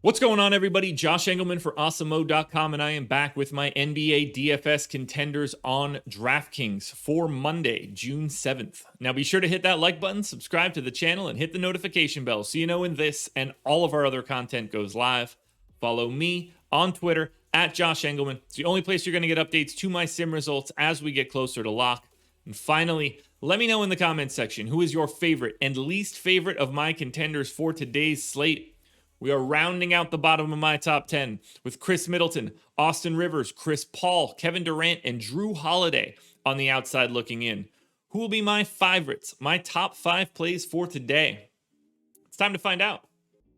What's going on, everybody? Josh Engleman for Awesemo.com, and I am back with my NBA DFS contenders on DraftKings for Monday, June 7th. Now, be sure to hit that like button, subscribe to the channel, and hit the notification bell so you know when this and all of our other content goes live. Follow me on Twitter at Josh Engleman. It's the only place you're going to get updates to my sim results as we get closer to lock. And finally, let me know in the comments section who is your favorite and least favorite of my contenders for today's slate. We are rounding out the bottom of my top 10 with Chris Middleton, Austin Rivers, Chris Paul, Kevin Durant, and Drew Holiday on the outside looking in. Who will be my favorites, my top 5 plays for today? It's time to find out.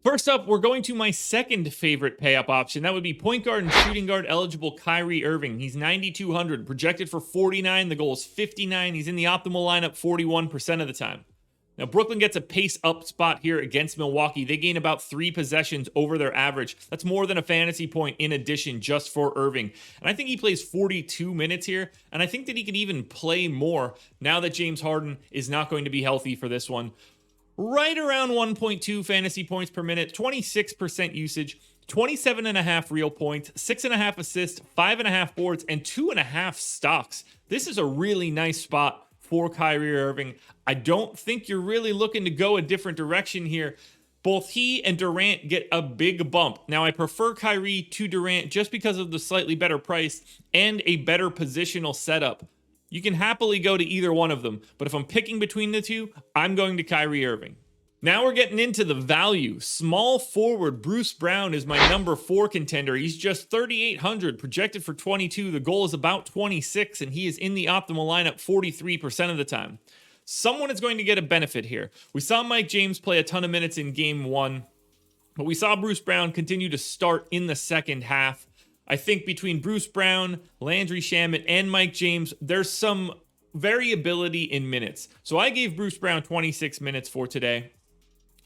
First up, we're going to my second favorite pay-up option. That would be point guard and shooting guard eligible Kyrie Irving. He's 9,200, projected for 49. The goal is 59. He's in the optimal lineup 41% of the time. Now, Brooklyn gets a pace-up spot here against Milwaukee. They gain about 3 possessions over their average. That's more than a fantasy point in addition just for Irving. And I think he plays 42 minutes here, and I think that he can even play more now that James Harden is not going to be healthy for this one. Right around 1.2 fantasy points per minute, 26% usage, 27.5 real points, 6.5 assists, 5.5 boards, and 2.5 stocks. This is a really nice spot for Kyrie Irving. I don't think you're really looking to go a different direction here. Both he and Durant get a big bump. Now, I prefer Kyrie to Durant just because of the slightly better price and a better positional setup. You can happily go to either one of them, but if I'm picking between the two, I'm going to Kyrie Irving. Now we're getting into the value. Small forward Bruce Brown is my number 4 contender. He's just 3,800, projected for 22. The goal is about 26, and he is in the optimal lineup 43% of the time. Someone is going to get a benefit here. We saw Mike James play a ton of minutes in game 1, but we saw Bruce Brown continue to start in the second half. I think between Bruce Brown, Landry Shamet, and Mike James, there's some variability in minutes. So I gave Bruce Brown 26 minutes for today.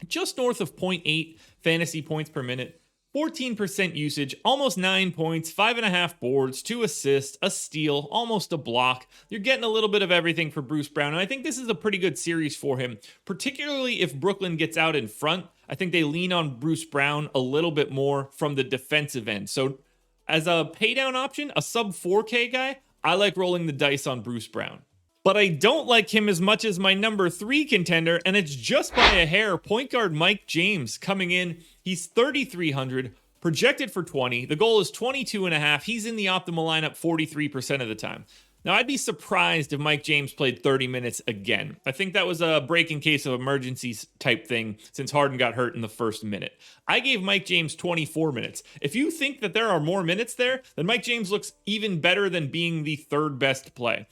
Just north of 0.8 fantasy points per minute, 14% usage, almost 9 points, 5.5 boards, 2 assists, a steal, almost a block. You're getting a little bit of everything for Bruce Brown, and I think this is a pretty good series for him, particularly if Brooklyn gets out in front. I think they lean on Bruce Brown a little bit more from the defensive end. So as a paydown option, a sub 4K guy, I like rolling the dice on Bruce Brown. But I don't like him as much as my number 3 contender, and it's just by a hair. Point guard Mike James coming in. He's 3,300, projected for 20. The goal is 22.5. He's in the optimal lineup 43% of the time. Now, I'd be surprised if Mike James played 30 minutes again. I think that was a break in case of emergencies type thing since Harden got hurt in the first minute. I gave Mike James 24 minutes. If you think that there are more minutes there, then Mike James looks even better than being the 3rd best play.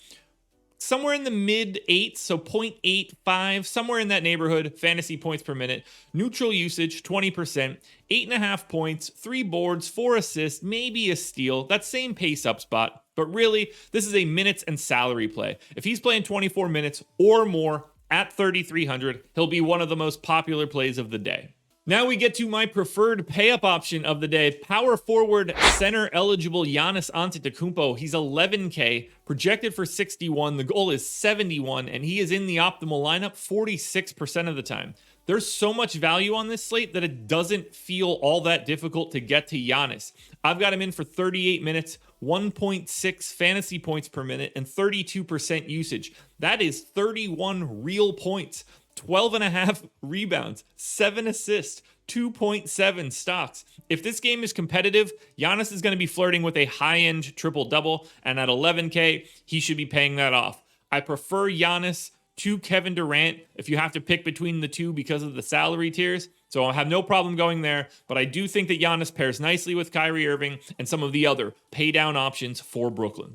Somewhere in the mid 8s, so 0.85, somewhere in that neighborhood, fantasy points per minute. Neutral usage, 20%, 8.5 points, 3 boards, 4 assists, maybe a steal. That same pace up spot. But really, this is a minutes and salary play. If he's playing 24 minutes or more at 3,300, he'll be one of the most popular plays of the day. Now we get to my preferred pay-up option of the day. Power forward, center eligible Giannis Antetokounmpo. He's 11K, projected for 61. The goal is 71, and he is in the optimal lineup 46% of the time. There's so much value on this slate that it doesn't feel all that difficult to get to Giannis. I've got him in for 38 minutes, 1.6 fantasy points per minute, and 32% usage. That is 31 real points. 12.5 rebounds, 7 assists, 2.7 stocks. If this game is competitive, Giannis is going to be flirting with a high-end triple-double, and at 11K, he should be paying that off. I prefer Giannis to Kevin Durant if you have to pick between the two because of the salary tiers, so I have no problem going there, but I do think that Giannis pairs nicely with Kyrie Irving and some of the other pay-down options for Brooklyn.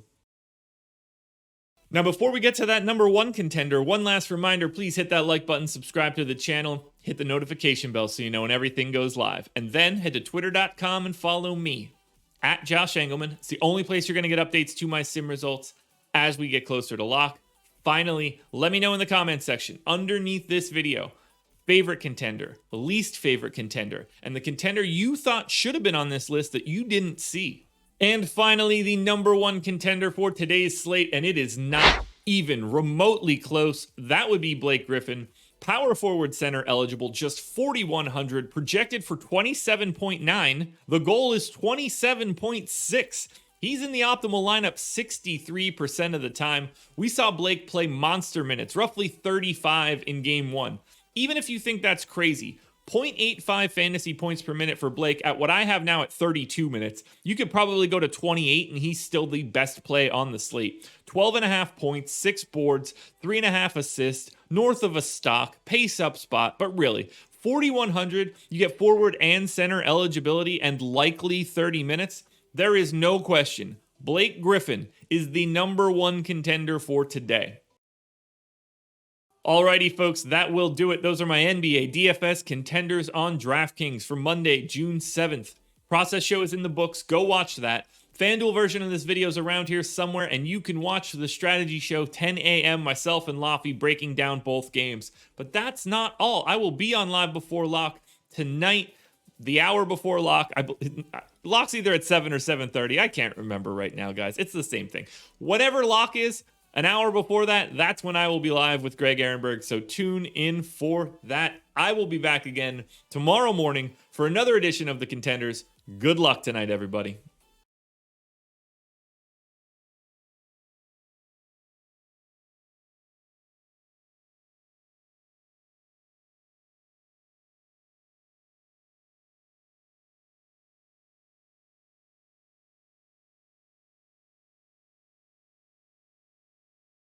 Now, before we get to that number 1 contender, one last reminder, please hit that like button, subscribe to the channel, hit the notification bell so you know when everything goes live. And then head to twitter.com and follow me, at Josh Engleman. It's the only place you're going to get updates to my sim results as we get closer to lock. Finally, let me know in the comments section underneath this video, favorite contender, least favorite contender, and the contender you thought should have been on this list that you didn't see. And finally, the number 1 contender for today's slate, and it is not even remotely close. That would be Blake Griffin. Power forward center eligible, just 4,100, projected for 27.9. The goal is 27.6. He's in the optimal lineup 63% of the time. We saw Blake play monster minutes, roughly 35 in game 1. Even if you think that's crazy, 0.85 fantasy points per minute for Blake at what I have now at 32 minutes. You could probably go to 28 and he's still the best play on the slate. 12.5 points, 6 boards, 3.5 assists, north of a stock, pace up spot, but really, 4,100, you get forward and center eligibility and likely 30 minutes. There is no question, Blake Griffin is the #1 contender for today. Alrighty, folks, that will do it. Those are my NBA DFS contenders on DraftKings for Monday, June 7th. Process show is in the books. Go watch that. FanDuel version of this video is around here somewhere, and you can watch the strategy show 10 a.m. myself and Laffy breaking down both games. But that's not all. I will be on Live Before Lock tonight, the hour before lock. Lock's either at 7 or 7:30. I can't remember right now, guys. It's the same thing. Whatever lock is, an hour before that, that's when I will be live with Greg Ehrenberg, so tune in for that. I will be back again tomorrow morning for another edition of the Contenders. Good luck tonight, everybody.